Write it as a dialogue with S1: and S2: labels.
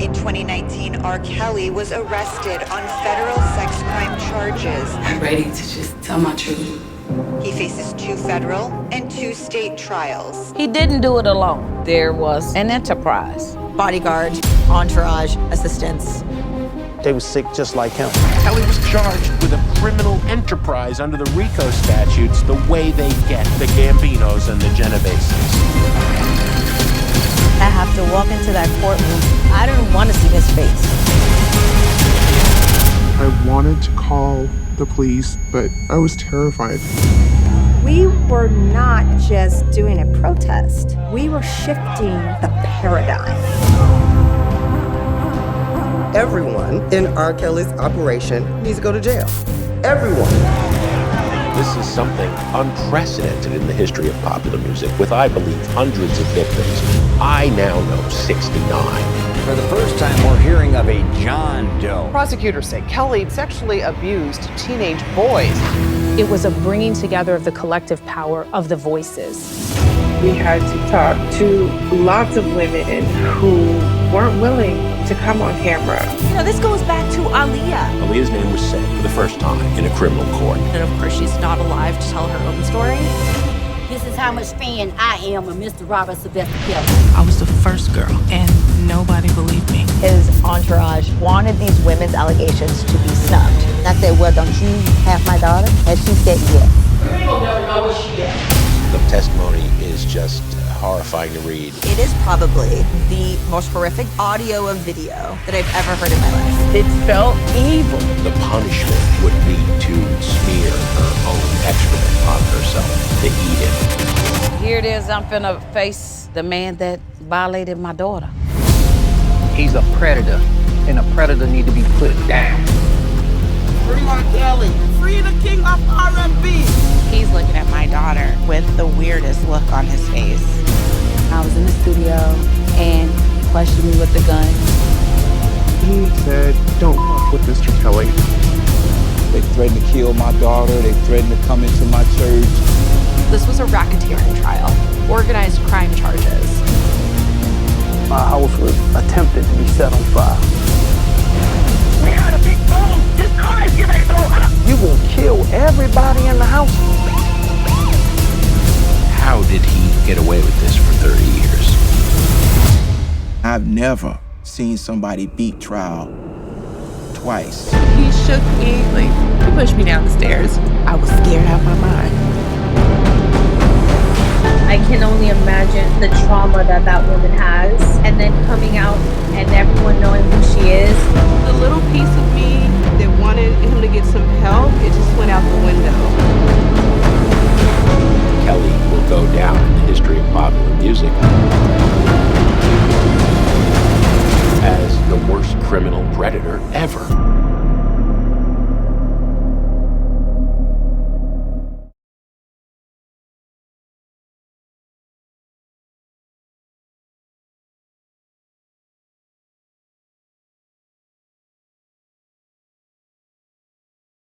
S1: In 2019, R. Kelly was arrested on federal sex crime charges.
S2: I'm ready to just tell my truth.
S1: He faces 2 federal and 2 state trials.
S3: He didn't do it alone. There was an enterprise.
S4: Bodyguard, entourage, assistants.
S5: They were sick just like him.
S6: Kelly was charged with a criminal enterprise under the RICO statutes the way they get the Gambinos and the Genoveses.
S4: I have to walk into that courtroom. I didn't want to see his face.
S7: I wanted to call the police, but I was terrified.
S8: We were not just doing a protest. We were shifting the paradigm.
S9: Everyone in R. Kelly's operation needs to go to jail. Everyone.
S6: This is something unprecedented in the history of popular music, with, I believe, hundreds of victims. I now know 69.
S10: For the first time, we're hearing of a John Doe.
S11: Prosecutors say Kelly sexually abused teenage boys.
S12: It was a bringing together of the collective power of the voices.
S13: We had to talk to lots of women who weren't willing to come on camera.
S14: You know, this goes back to Aaliyah.
S6: Aaliyah's name was said for the first time in a criminal court.
S14: And of course, she's not alive to tell her own story.
S15: This is how much fan I am of Mr. Robert Sylvester Kelly.
S16: I was the first girl, and nobody believed me.
S4: His entourage wanted these women's allegations to be snubbed. I said, well, don't you have my daughter? And she said, yes.
S14: We will never know what she is.
S6: The testimony is just horrifying to read.
S4: It is probably the most horrific audio and video that I've ever heard in my life.
S11: It felt evil.
S6: The punishment would be to smear her own excrement on herself, to eat it.
S3: Here it is, I'm finna face the man that violated my daughter.
S5: He's a predator, and a predator need to be put down.
S17: Free R. Kelly. Free the king of R&B.
S18: He's looking at my daughter with the weirdest look on his face.
S2: I was in the studio and he questioned me with the gun.
S7: He said, don't fuck with Mr. Kelly.
S10: They threatened to kill my daughter. They threatened to come into my church.
S12: This was a racketeering trial, organized crime charges.
S5: My house was attempted to be set on fire.
S17: We had a big boom. This car is getting blown.
S5: You gonna kill everybody in the house?
S6: How did he get away with this for 30 years?
S10: I've never seen somebody beat trial twice.
S18: He shook me, he pushed me down the stairs. I was scared out of my mind.
S12: I can only imagine the trauma that that woman has, and then coming out and everyone knowing who she is.
S13: The little piece of me that wanted him to get some help, it just went out the window.
S6: Kelly will go down in the history of popular music as the worst criminal predator ever.